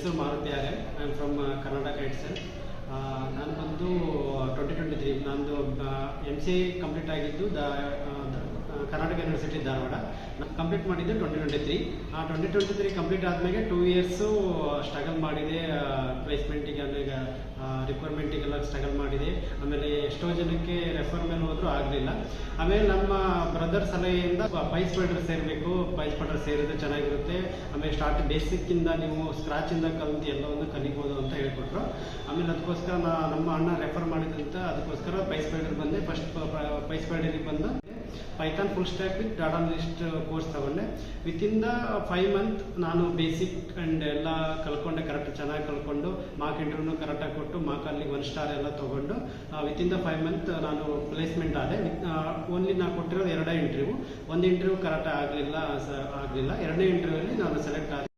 ಹೆಸರು Maruti Arya. I am from Karnataka itself. ನಾನು ಬಂದು 2023 ನಂದು MCA ಕಂಪ್ಲೀಟ್ ಆಗಿದ್ದು ಕರ್ನಾಟಕ ಯೂನಿವರ್ಸಿಟಿ ಧಾರವಾಡ. ನಾನು ಕಂಪ್ಲೀಟ್ ಮಾಡಿದ್ದೆ 2023. ಆ 2023 ಕಂಪ್ಲೀಟ್ ಆದಮೇಲೆ 2 ಇಯರ್ಸು ಸ್ಟ್ರಗಲ್ ಮಾಡಿದೆ. ಪ್ಲೇಸ್ಮೆಂಟಿಗೆ ಆಮೇಲೆ ರಿಕ್ವೈರ್ಮೆಂಟಿಗೆಲ್ಲ ಸ್ಟ್ರಗಲ್ ಮಾಡಿದೆ. ಆಮೇಲೆ ಎಷ್ಟೋ ಜನಕ್ಕೆ ರೆಫರ್ ಮೇಲೆ ಹೋದರೂ ಆಗಲಿಲ್ಲ. ಆಮೇಲೆ ನಮ್ಮ ಬ್ರದರ್ ಸಲಹೆಯಿಂದ ಪೈಸ್ ಫೈಡರ್ ಸೇರಬೇಕು, ಪೈಸ್ ಫೈಡರ್ ಸೇರಿದ್ರೆ ಚೆನ್ನಾಗಿರುತ್ತೆ, ಆಮೇಲೆ ಬೇಸಿಕ್ಕಿಂದ ನೀವು ಸ್ಕ್ರಾಚಿಂದ ಕಲಿತು ಎಲ್ಲವನ್ನು ಕಲಿಬೋದು ಅಂತ ಹೇಳ್ಕೊಟ್ರು. ಆಮೇಲೆ ಅದಕ್ಕೋಸ್ಕರ ನಮ್ಮ ಅಣ್ಣ ರೆಫರ್ ಮಾಡಿದಂತ ಅದಕ್ಕೋಸ್ಕರ ಪೈಸ್ ಫೈಡರ್ ಬಂದೆ. ಫಸ್ಟ್ ಪೈಸ್ ಫೈಡರಿಗೆ ಬಂದು Python full stack with data analyst course ತಗೊಂಡೆ. ವಿತಿನ್ ದ 5 ಮಂತ್ ನಾನು ಬೇಸಿಕ್ ಆ್ಯಂಡ್ ಎಲ್ಲ ಕಲ್ತ್ಕೊಂಡೆ, ಕರೆಕ್ಟ್ ಚೆನ್ನಾಗಿ ಕಲ್ತ್ಕೊಂಡು ಮಾರ್ಕ್ ಇಂಟರ್ವ್ಯೂನು ಕರೆಕ್ಟಾಗಿ ಕೊಟ್ಟು ಮಾರ್ಕಲ್ಲಿ 1 ಸ್ಟಾರ್ ಎಲ್ಲ ತೊಗೊಂಡು ವಿತಿನ್ ದ 5 ಮಂತ್ ನಾನು ಪ್ಲೇಸ್ಮೆಂಟ್ ಆದೆ. ಓನ್ಲಿ ನಾನು ಕೊಟ್ಟಿರೋದು 2 ಇಂಟರ್ವ್ಯೂ. ಒಂದು ಇಂಟರ್ವ್ಯೂ ಕರೆಕ್ಟಾಗಿ ಆಗಲಿಲ್ಲ. 2ನೇ ಇಂಟರ್ವ್ಯೂಲ್ಲಿ ನಾನು ಸೆಲೆಕ್ಟ್ ಆದೆ.